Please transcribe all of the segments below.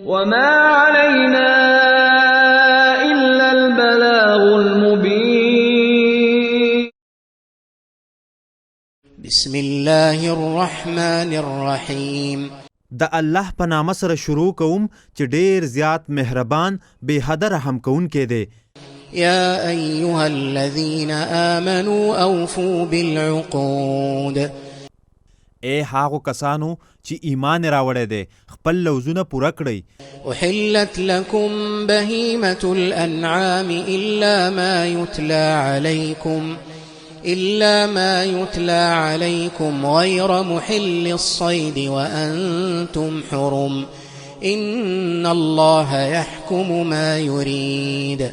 وما علينا إلا البلاغ المبين. بسم الله الرحمن الرحیم. د الله په نامه سره شروع کوم چې ډیر زیات مهربان بے حد رحم کوونکی دی. یا ایها الذین آمنوا اوفوا بالعقود. اے هاغو کسانو چې ایمان راوړی دی خپل لوزونه پوره کړئ. احلت لكم بهیمة الانعام إلا ما يتلى عليكم غير محل الصيد وأنتم حرم إن الله يحكم ما يريد.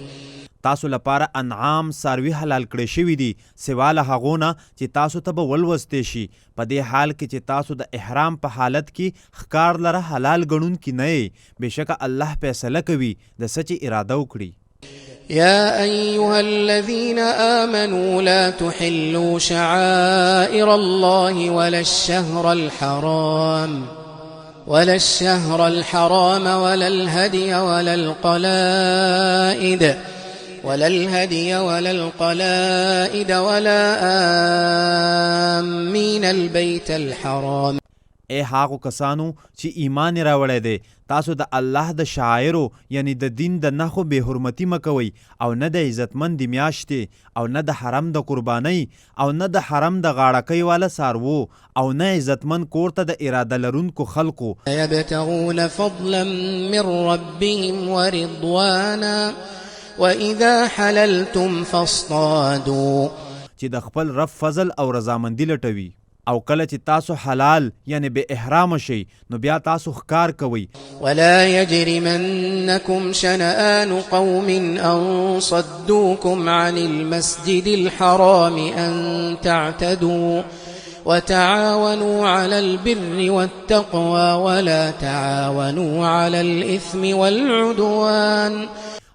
تاسو لپاره انعام ساروي حلال کړی شوي دي سوا له هغو نه چې تاسو ته به ولوستې شي په دې حال کې چې تاسو د احرام په حالت کې ښکار لره حلال ګڼونکي نه یې. بېشکه الله فیصله کوي د څه چې اراده وکړي. يا أيها الذين آمنوا لا تحلوا شعائر الله ولا الشهر الحرام ولا الهدي ولا القلائد ولا آمين البيت الحرام. اے هاغو کسانو چې ایمان راوړی دی تاسو د الله د شاعرو یعنی د دین د نښو بې حرمتي مه کوئ او نه د عزتمند د میاشتې او نه د حرم د قربانۍ او نه د حرم د غاړکۍ والا څاروو او نه عزتمند کور ته د اراده لرونکو خلقو. یبتغون فضلا من ربهم ورضوانا وإذا حللتم فاصطادوا. چې د خپل رب فضل او رضامندي لټوي او کله چې تاسو حلال یعنی به احرام شئ نو بیا تاسو ښکار کوئ. ولا يجرمنكم شنآن قوم أن صدوكم عن المسجد الحرام أن تعتدوا وتعاونوا على البر والتقوى ولا تعاونوا على الإثم والعدوان.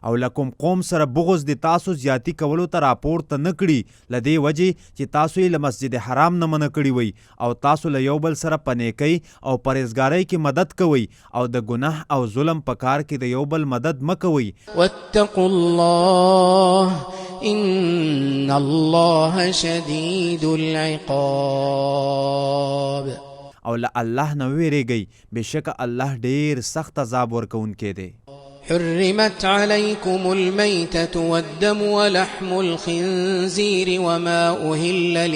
او لکم قوم سره بغض د تاسو زیاتی کولو ته راپورته نه کړي له دې وجې چې تاسو یې له مسجد حرام نه منع کړي وئ او تاسو له یو بل سره په نیکۍ او پرهیزګارۍ کې مدد کوئ او د ګناه او ظلم په کار کې د یو بل مدد مه کوئ. واتقوا الله ان الله شدید العقاب. او له الله نه ویریږئ بېشکه الله ډیر سخت عذاب ورکوونکی دی. حرمت عليكم الميتة والدم ولحم الخنزير وما أهل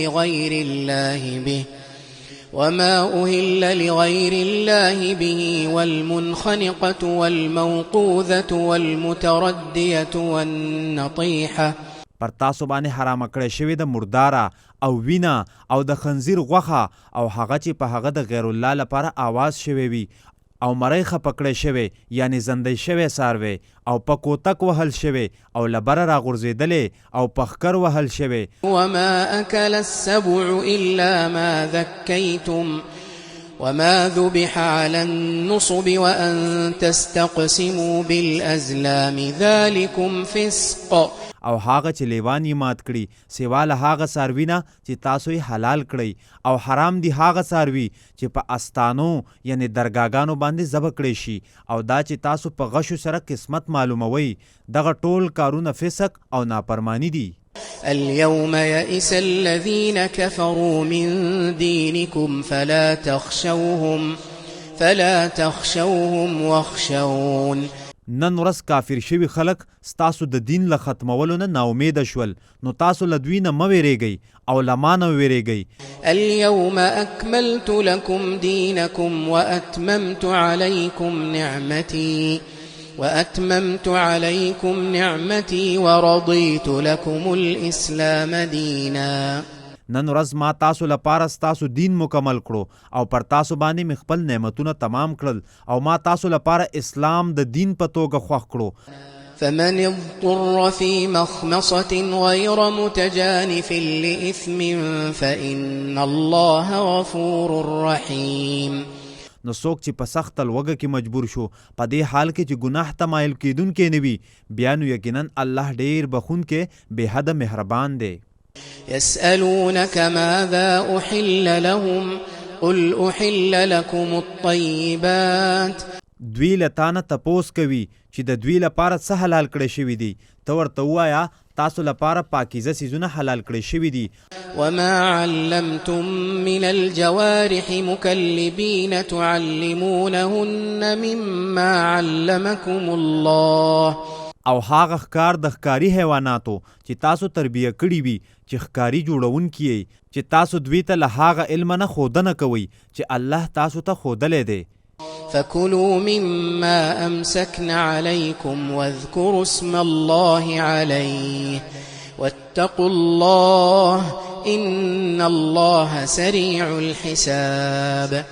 لغير الله به والمنخنقة والموقوذة والمتردية والنطيحة. پر تاسو باندې حرام کړی شوی د مرداره او وینا او د خنزیر غوښه او هغه چې په هغه د غیر الله لپاره آواز شوی وي او مړی خپه کړی شوی یعنی زندی شوی څاروی او په کوتک وهل شوی او له بره راغورځېدلی او په ښکر وهل شوی. وما أكل السبع إلا ما ذكيتم وما ذبح على النصب وأن تستقسموا بالأزلام ذلكم فسق. او هاغه چې لیوان یې مات کړي سوا له هاغه څاروي نه چې تاسو یې حلال کړئ او حرام دي هاغه څاروي چې په استانو یعنی درګاګانو باندې ذبح کړی شي او دا چې تاسو په غشو سره قسمت معلوموئ دغه ټول کارونه فسق او نافرمانی دي. اليوم يئس الذين كفروا من دينكم فلا تخشوهم واخشون. نن ورځ کافر شوي خلک ستاسو د دین له ختمولو نه ناامیده شول نو تاسو له دوی نه مه ویریږئ او له ما نه ویریږئ. اليوم أكملت لكم دينكم وأتممت عليكم نعمتي ورضيت لكم الإسلام دينا. نن ورځ ما تاسو لپاره ستاسو دین مکمل کړو او پر تاسو باندې مې خپل نعمتونه تمام کړل او ما تاسو لپاره اسلام د دین په توګه خوښ کړو. فمن اضطر في مخمصة غير متجانف لإثم فإن الله غفور رحيم. نو څوک چې په سخت لوږه کې مجبور شو په دې حال کې چې ګناه ته مایل کیدونکی نه وي بیا نو یقینا الله ډیر بخښونکی بې حده مهربان دی. يسألونك ماذا أحل لهم قل أحل لكم الطيبات. دوی له تانه تپوس کوي چې د دوی لپاره څه حلال کړی شوي دي. ته ورته ووایه تاسو لپاره پاکیزه څیزونه حلال کړی شوي دي. وما علمتم من الجوارح مكلبين تعلمونهن مما علمكم الله. او هغه ښکار د ښکاري حیواناتو چې تاسو تربیه کړي وي چې ښکاري جوړونکي یې چې تاسو دوی ته له هغه علمه نه ښودنه کوئ چې الله تاسو ته ښودلی دی. فكلوا مما أمسكن عليكم واذكروا اسم الله عليه واتقوا الله إن الله سريع الحساب.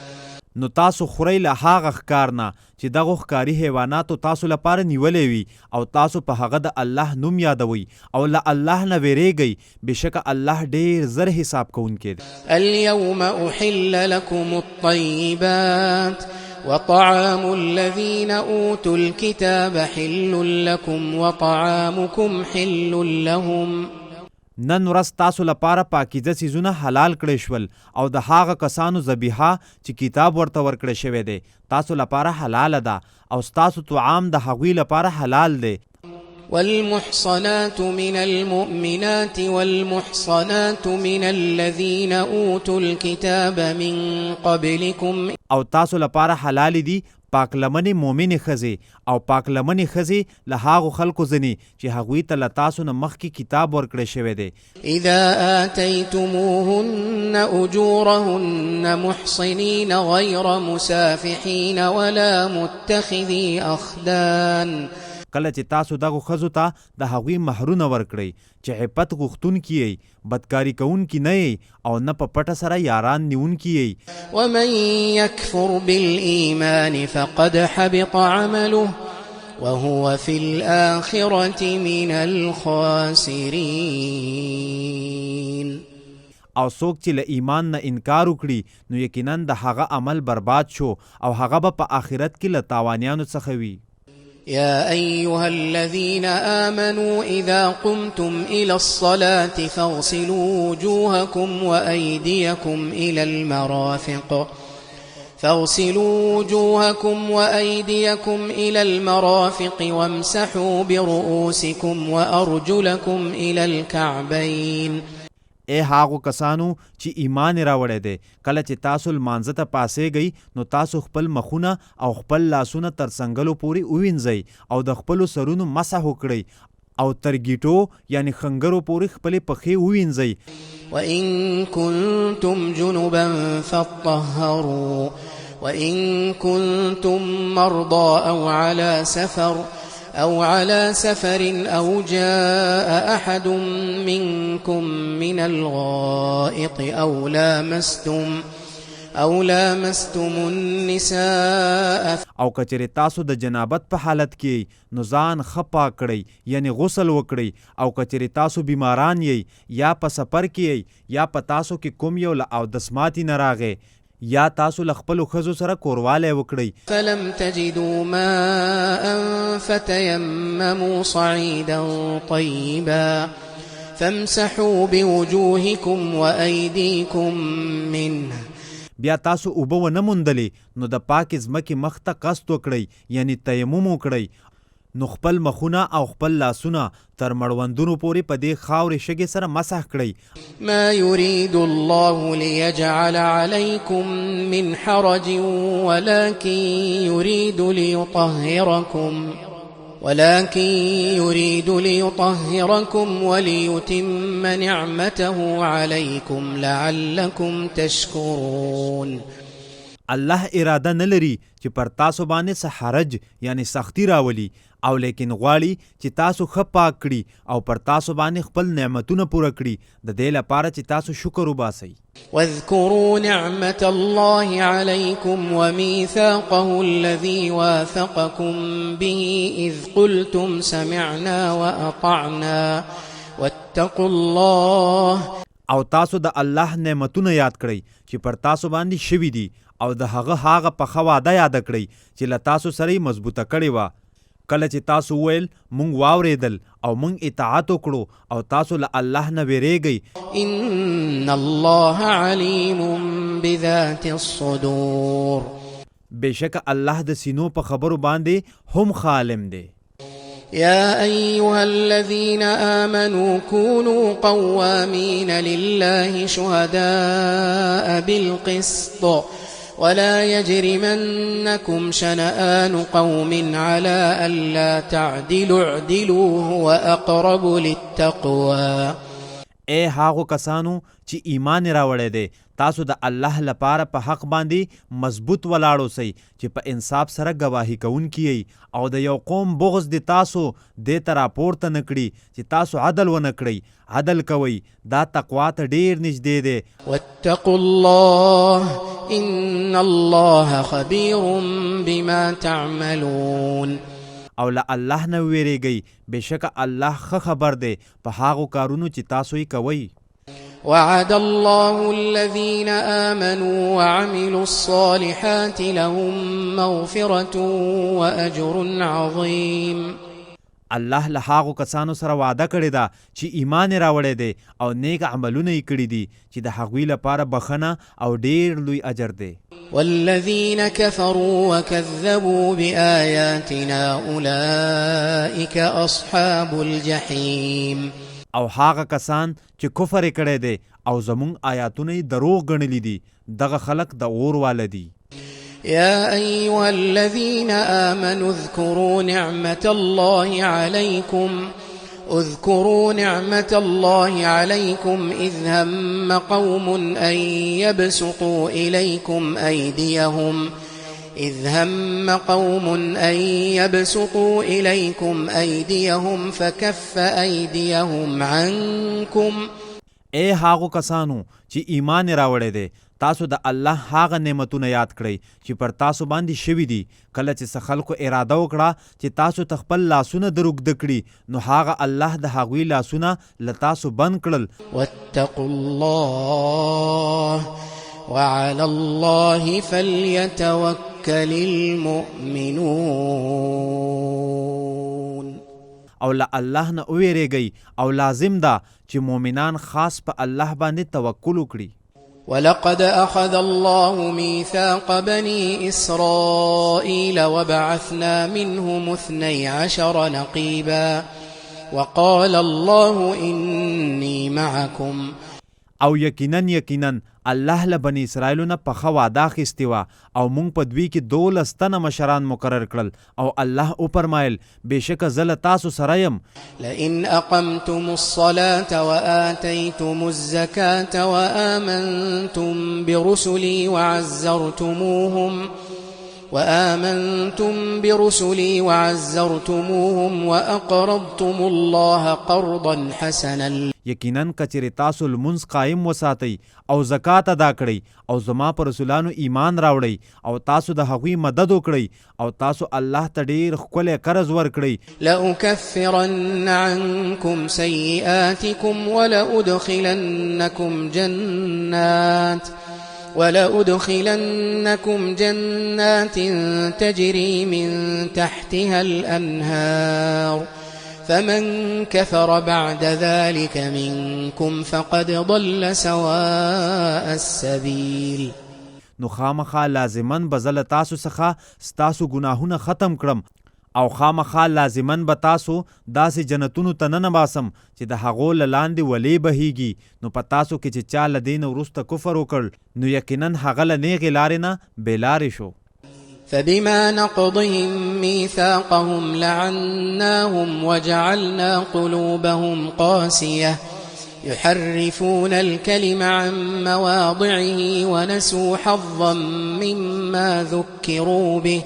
نو تاسو خورئ له هغه ښکار نه چې دغو ښکاري حیواناتو تاسو لپاره نیولی وي او تاسو په هغه د الله نوم یادوئ او له الله نه ویریږئ. بېشکه الله ډېر زر حساب کوونکی دی. اليوم أحل لكم الطيبات وطعام الذين أوتوا الكتاب حل لكم وطعامكم حل لهم. نن ورځ تاسو لپاره پاکیزه څیزونه حلال کړی شول او د هغه کسانو ذبیحه چې کتاب ورته ورکړی شوی دی تاسو لپاره حلاله ده او ستاسو طعام د هغوی لپاره حلال دی. والمحصنات من المؤمنات والمحصنات من الذين أوتوا الكتاب من قبلكم. او تاسو لپاره حلال دي پاکلمنې مومنې ښځې او پاکلمنې ښځې له هغو خلکو ځینې چې هغوی ته له تاسو نه مخکې کتاب ورکړی شوی دی. اذا آتيتموهن أجورهن محصنين غير مسافحين ولا متخذي أخدان. کله چې تاسو دغو ښځو ته د هغوی مهرونه ورکړئ چې عفت غوښتونکي یئ بدکاري کوونکي نه یئ او نه په پټه سره یاران نیونکي یئ. ومن يكفر بالإيمان فقد حبط عمله وهو في الآخرة من الخاسرين. او څوک چې له ایمان نه انکار وکړي نو یقینا د هغه عمل برباد شو او هغه به په آخرت کې له تاوانیانو څخه وي. يا أيها الذين آمنوا إذا قمتم إلى الصلاة فاغسلوا وجوهكم وأيديكم إلى المرافق وامسحوا برؤوسكم وأرجلكم إلى الكعبين. ای هغو کسانو چې ایمان راوړی دی کله چې تاسو لمانځه ته پاسېږئ نو تاسو خپل مخونه او خپل لاسونه تر څنګلو پورې ووینځئ او د خپلو سرونو مسح وکړئ او تر ګیټو یعنی خنګرو پورې خپلې پښې ووینځئ. وإن كنتم جنبا فاطهروا وإن كنتم مرضى أو على سفر أو جاء أحد منكم من الغائط أو لامستم النساء. او کچری تاسو د جنابت په حالت کې نو ځان ښه پاک کړئ یعنی غسل وکړئ. او کچری تاسو بیماران یئ یا په سفر کې یئ یا په تاسو کې کوم یو له اودس ماتي نه راغی یا تاسو له خپلو ښځو سره کوروالی وکړئ. فلم تجدوا ماء فتيمموا صعيدا طيبا فامسحوا بوجوهكم وأيديكم منه. بیا تاسو اوبه ونه موندلې نو د پاکې ځمکې مخ ته قصد وکړئ یعنی تیمم وکړئ نو خپل مخونه او خپل لاسونه تر مړوندونو پورې په دې خاورې شګې سره مسح کړئ. ما يريد الله ليجعل عليكم من حرج ولكن يريد ليطهركم وليتم نعمته عليكم لعلكم تشكرون. الله اراده نه لري چې پر تاسو باندې څه حرج یعنی سختی راولي او لیکن غواړي چې تاسو ښه پاک کړي او پر تاسو باندې خپل نعمتونه پوره کړي د دې لپاره چې تاسو شکر وباسئ. واذكروا نعمة الله عليكم وميثاقه الذي واثقكم به إذ قلتم سمعنا وأطعنا واتقوا الله. او تاسو د الله نعمتونه یاد کړئ چې پر تاسو باندې شوي دي او د هغه پخه وعده یاد کړئ چې له تاسو سره یې مضبوطه کړې وه. کله چې تاسو ویل مونږ واورېدل او مونږ اطاعت وکړو او تاسو له الله نه ویریږئ. ان الله علیم بذات الصدور. بېشکه الله د سینو په خبرو باندې هم عالم دی. يا أيها الذين آمنوا كونوا قوامين لله شهداء بالقسط ولا يجرمنكم شنآن قوم على ألا تعدلوا اعدلوا هو أقرب للتقوى. اے هاغو کسانو چې ایمان راوړی دی، تاسو د الله لپاره په حق باندې مضبوط ولاړ اوسئ چې په انصاف سره گواهی کوونکي یئ او د یو قوم بغض د تاسو دې ته راپورته نه کړي چې تاسو عدل ونه کړئ. عدل کوئ، دا تقوا ته ډیر نږدې دی. واتقوا الله ان الله خبير بما تعملون. او له الله نه ویریږئ، بېشکه الله ښه خبر دی په هغو کارونو چې تاسو یې کوئ. وعد الله الذين آمنوا وعملوا الصالحات لهم مغفرة وأجر عظيم. الله له هغو کسانو سره وعده کړې ده چې ایمان یې راوړی دی او نیک عملونه یې کړي دي چې د هغوی لپاره بخښنه او ډیر لوی اجر دی. والذين كفروا وكذبوا بآياتنا أولئك أصحاب الجحيم. او هغه کسان چې کفر یې کړی دی او زمونږ آیاتونه یې دروغ ګڼلي دي، دغه خلک د اور واله دي. يا أيها الذين آمنوا اذكروا نعمة الله عليكم إذ هم قوم أن يبسطوا إليكم أيديهم فكف أيديهم عنكم. اے هاغو کسانو چې ایمان راوړی دی، تاسو د الله هاغه نعمتونه یاد کړئ چې پر تاسو باندې شوي دي. کله چې څه خلکو اراده وکړه چې تاسو ته خپل لاسونه دروږده کړي، نو هاغه الله د هغوی لاسونه له تاسو بند کړل. واتقوا الله وعلى الله فليتوكل المؤمنون. او له الله نه وویریږئ او لازم ده چې مؤمنان خاص په الله باندې توکل وکړي. ولقد أخذ الله ميثاق بني إسرائيل وبعثنا منهم 12 نقيبا وقال الله إني معكم. او یقینا الله له بني اسرائیلو نه پخه وعده اخیستې وه او موږ په دوی کې 12 تنه مشران مقرر کړل او الله وفرمایل بېشکه زه له تاسو سره یم. لئن أقمتم الصلاة وآتيتم الزكاة وآمنتم برسلي وعزرتموهم وأقرضتم الله قرضا حسنا. یقینا کچېرې تاسو لمونځ قایم وساتئ او زکات ادا کړئ او زما په رسولانو ایمان راوړئ او تاسو د هغوی مدد وکړئ او تاسو الله ته ډیر ښکلی قرض ورکړئ. لأكفرن عنكم سيئاتكم ولأدخلنكم جنات تجري من تحتها الأنهار فمن كفر بعد ذلك منكم فقد ضل سواء السبيل. نو خامخا لازمن به زه له تاسو څخه ستاسو ګناهونه ختم کړم او خامخا لازمن به تاسو داسې جنتونو ته ننباسم چې د هغو له لاندې ولې بهیږي. نو په تاسو کې چې چا له دې نه وروسته کفر وکړ، نو یقینا هغه له نیغې لارې نه بېلارې شو. فبما نقضهم ميثاقهم لعناهم وجعلنا قلوبهم قاسية يحرفون الكلم عن مواضعه ونسوا حظا مما ذكروا به.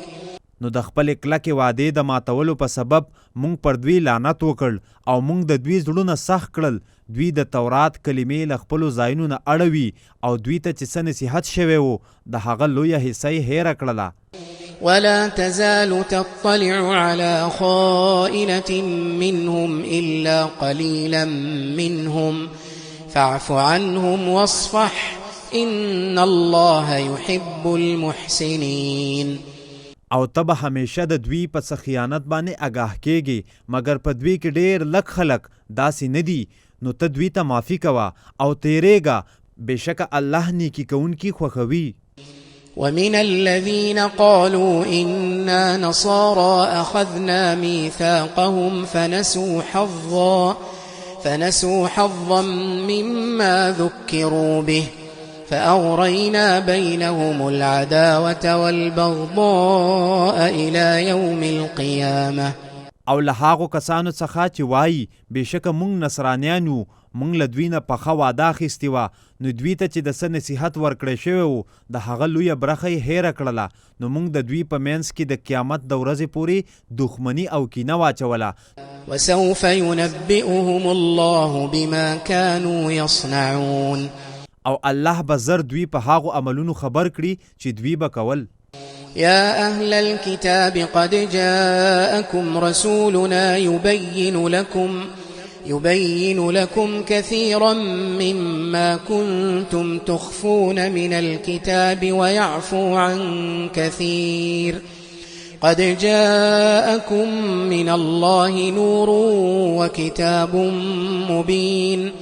نو د خپل کلکې وعدې د ماتولو په سبب مونږ پر دوی لعنت وکړ او مونږ د دوی زړونه سخت کړل. دوی د تورات کلمې له خپلو ځایونو نه اړوي او دوی ته چې څه نصیحت شوی و د هغه لویه حصه یې هیره کړله. ولا تزال تطلع على خائنة منهم إلا قليلا منهم فاعف عنهم واصفح إن الله يحب المحسنين. او ته به همیشه د دوی په څه خیانت باندې آګاه کېږي، مګر په دوی کې ډېر لږ خلک داسې نه دي. نو ته دوی ته معافي کوه او تیریږه، بېشکه الله نیکي کوونکي خوښوي. ومن الذين قالوا إنا نصارى أخذنا ميثاقهم فنسوا حظا مما ذكروا به فأغرينا بينهم العداوة والبغضاء إلى يوم القيامة. او له هغو کسانو څخه چې وایي بېشکه موږ نصرانیان یو، موږ له دوی نه پخه واده اخیستې وه، نو دوی ته چې د څه نصیحت ورکړی شوی و د هغه لویه برخه یې هیره کړله، نو موږ د دوی په منځ کې د قیامت د ورځې پورې دښمني او کینه واچوله. وسوف ينبئهم الله بما كانوا يصنعون. او الله به زر دوی په هغو عملونو خبر کړي چې دوی به کول. يا أهل الكتاب قد جاءكم رسولنا يبين لكم كثيرا مما كنتم تخفون من الكتاب ويعفو عن كثير قد جاءكم من الله نور وكتاب مبين.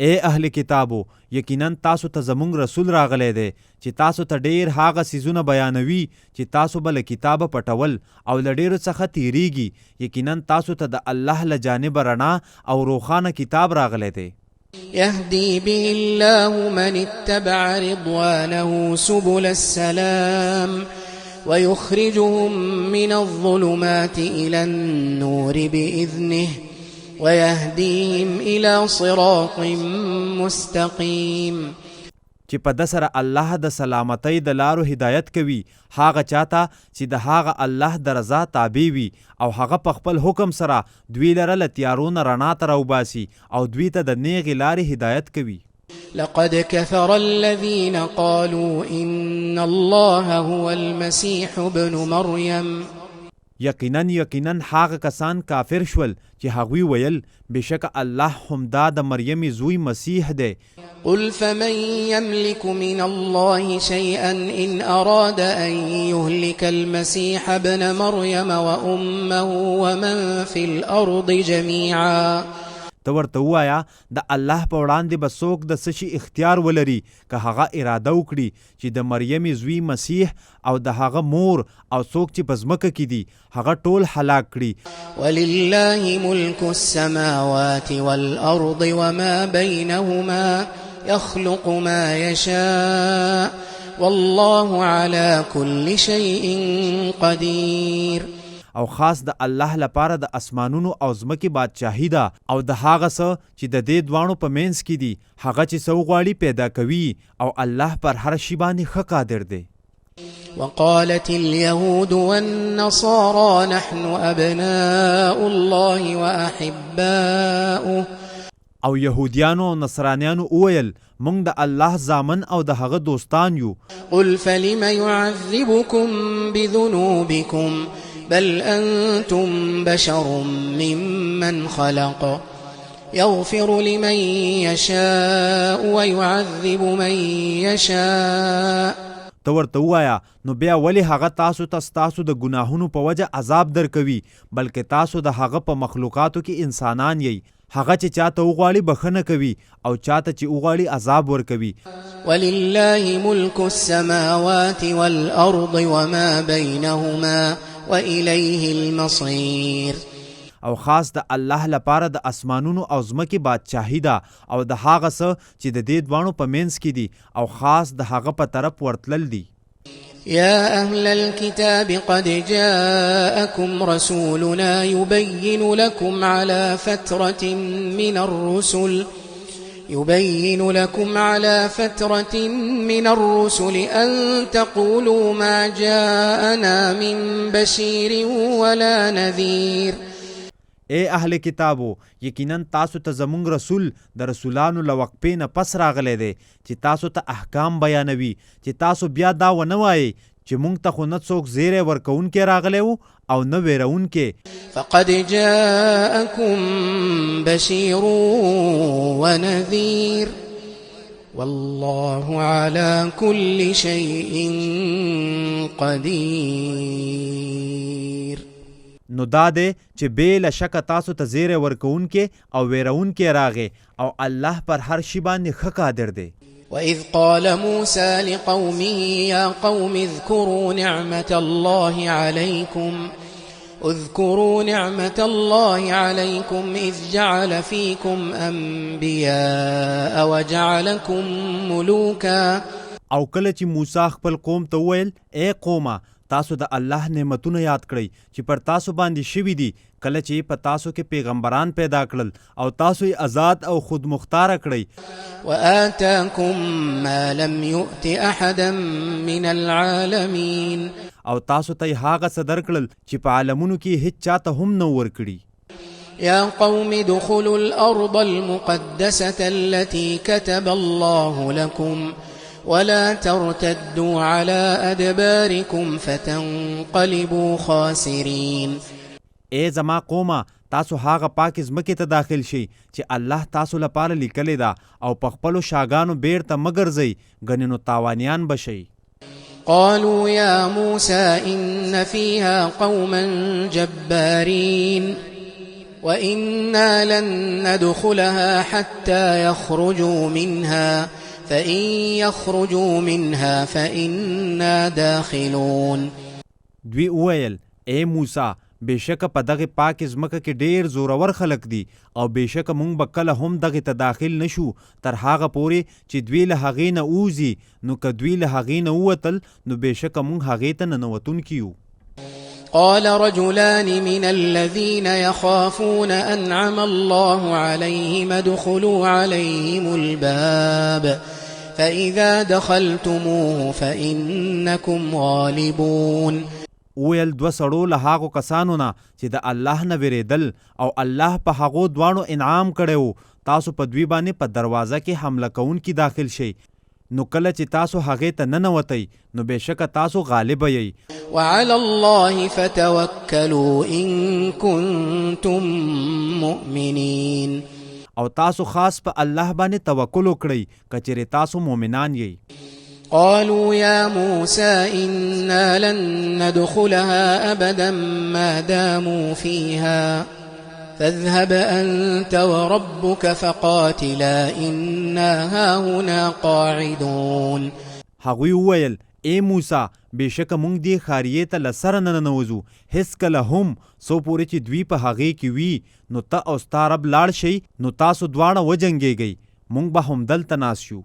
اے اهل کتابو، یقینا تاسو ته زمونږ رسول راغلی دی چې تاسو ته ډیر هغه څیزونه بیانوي چې تاسو به له کتابه پټول او له ډیرو څخه تیریږي. یقینا تاسو ته د الله له جانبه رڼا او روښانه کتاب راغلی دی. يهدي به الله من اتبع رضوانه سبل السلام ويخرجهم من الظلمات إلى النور بإذنه ويهديهم إلى صراط مستقيم. چې په ده سره الله د سلامتۍ د لارو هدایت کوي هغه چاته چې د هغه الله د رضا تابع وي، او هغه په خپل حکم سره دوی لره له تیارو نه رڼا ته راوباسي او دوی ته د نیغې لارې هدایت کوي. لقد كفر الذين قالوا إن الله هو المسيح ابن مريم. یقینا هغه کسان کافر شول چې هغوی ویل بېشکه الله همدا د مریم زوی مسیح دی. قل فمن يملك من الله شيئا إن أراد أن يهلك المسيح ابن مريم وأمه ومن في الأرض جميعا. ته ورته ووایه د الله په وړاندې به څوک د څه شي اختیار ولري که هغه اراده وکړي چې د مریم زوی مسیح او د هغه مور او څوک چې په ځمکه کې دي هغه ټول هلاک کړي. ولله ملك السماوات والأرض وما بينهما يخلق ما يشاء والله على كل شيء قدير. او خاص د الله لپاره د اسمانونو او ځمکې بادشاهي ده او د هغه څه چې د دې دواړو په منځ کې دي هغه چې څه وغواړي پیدا کوي او الله پر هر شي باندې ښه قادر دی. وقالت اليهود والنصارى نحن أبناء الله وأحباؤه. او يهوديانو او نصرانيانو وویل موږ د الله زامن او د هغه دوستان یو. قل فلم يعذبكم بذنوبكم بل أنتم بشر ممن خلق يغفر لمن يشاء ويعذب من يشاء. ته ورته ووایه نو بیا ولې هغه تاسو ته ستاسو د ګناهونو په وجه عذاب درکوي، بلکې تاسو د هغه په مخلوقاتو کې انسانان یئ. هغه چې چاته وغواړي بخښنه کوي او چاته چې وغواړي عذاب ورکوي. ولله ملك السماوات والأرض وما بينهما وإليه المصير. او خاص د الله لپاره د اسمانونو او ځمکې بادشاهي ده او د هغه څه چې د دې دواړو په منځ کې دي او خاص د هغه په طرف ورتلل دي. يا أهل الكتاب قد جاءكم رسولنا يبين لكم على فترة من الرسل أن تقولوا ما جاءنا من بشير ولا نذير. اے اهل کتابو، یقینا تاسو ته زمونږ رسول د رسولانو له وقفې نه پس راغلی دی چې تاسو ته احکام بیانوي، چې تاسو بیا دا ونه وایئ چې موږ ته خو نه څوک زیری ورکوونکی راغلی و او نه ویرونکی. فقد جاءكم بشير ونذير والله على كل شيء قدير. نو دا دی چې بې له شکه تاسو ته زیری ورکوونکی او ویرونکی راغی او الله پر هر شي باندې ښه قادر دی. وإذ قال موسى لقومه يا قوم اذكروا نعمة الله عليكم إذ جعل فيكم أنبياء وجعلكم ملوكا. او کله چې موسی خپل قوم ته وویل اے قومه تاسو د الله نعمتونه یاد کړئ چې پر تاسو باندې شوي دي کله چې په تاسو کې پیغمبران پیدا کړل او تاسو یې آزاد او خود مختاره کړئ. وآتاكم ما لم يؤت أحدا من العالمين. او تاسو ته هغه څه درکړل چې په عالمونو کې هیڅ چاته هم نه ورکړي. يا قوم ادخلوا الأرض المقدسة التي كتب الله لكم ولا ترتدوا على أدباركم فتنقلبوا خاسرين. اے زما قومه تاسو هغه پاک ځمکې ته داخل شئ چې الله تاسو لپاره لیکلې ده او په خپلو شاګانو بیرته مه ګرځئ ګنې نو تاوانیان بشئ. قالوا يا موسى إن فيها قوما جبارين وإنا لن ندخلها حتى يخرجوا منها فإن يخرجوا منها فإنا داخلون. دوی وویل اے موسی بېشکه په دغه پاک ځمکه کې ډېر زورور خلک دي او بېشکه موږ به کله هم دغې ته داخل نشو تر هغه پورې چې دوی له هغې نه ووځي. نو که دوی له هغې نه ووتل نو بېشکه موږ هغې ته ننوتونکي یو. قال رجلان من الذين يخافون أنعم الله عليهم ادخلوا عليهم الباب فإذا دخلتموه فإنكم غالبون. ویل دوه سړو له هغو کسانو نه چې د الله نه ویرېدل او الله په هغو دواړو انعام کړی و تاسو په دوی باندې په دروازه کې حمله کوونکي داخل شئ. نو کله چې تاسو هغې ته ننوتئ نو بېشکه تاسو غالبه یئ. وعلى الله فتوکلوا ان کنتم مؤمنین. او تاسو خاص په الله باندې توکل وکړئ که چېرې تاسو مؤمنان یئ. قالوا يا موسى إنا لن ندخلها أبدا ما داموا فيها فاذهب أنت وربك فقاتلا إنا هاهنا قاعدون. هغوی وویل اے موسی بېشکه موږ دې ښاریې ته له سره نه ننوځو هېڅکله هم څو پورې چې دوی په هغې کې وي نو ته او ستا رب لاړ شئ نو تاسو دواړه وجنګېږئ موږ به همدلته ناست یو.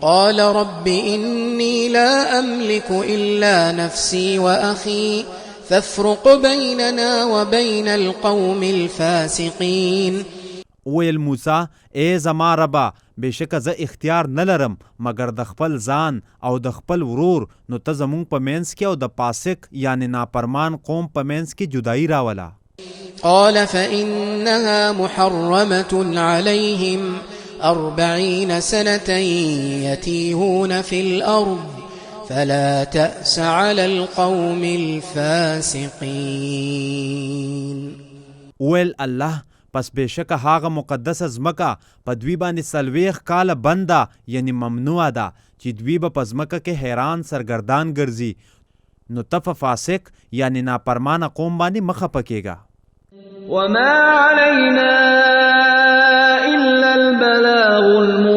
قال رب إني لا أملك إلا نفسي وأخي فافرق بيننا وبين القوم الفاسقين. ویل موسی اے زما ربا بېشکه زه اختیار نه لرم مګر د خپل ځان او د خپل ورور نو ته زموږ په منځ کې او د فاسق یعنی نافرمان قوم په منځ کې جدایي راوله. قال فإنها محرمة عليهم 40 سنة يتيهون في الأرض فلا تأس على القوم الفاسقين. ویل الله پس بېشکه هغه مقدسه ځمکه په دوی باندې 40 کاله بنده یعنی ممنوعه ده چې دوی به په ځمکه کې حیران سرګردان ګرځي نو ته په فاسق یعنی نافرمانه قوم باندې مه خفه کېږه. وما علينا إلا البلاغ المبين.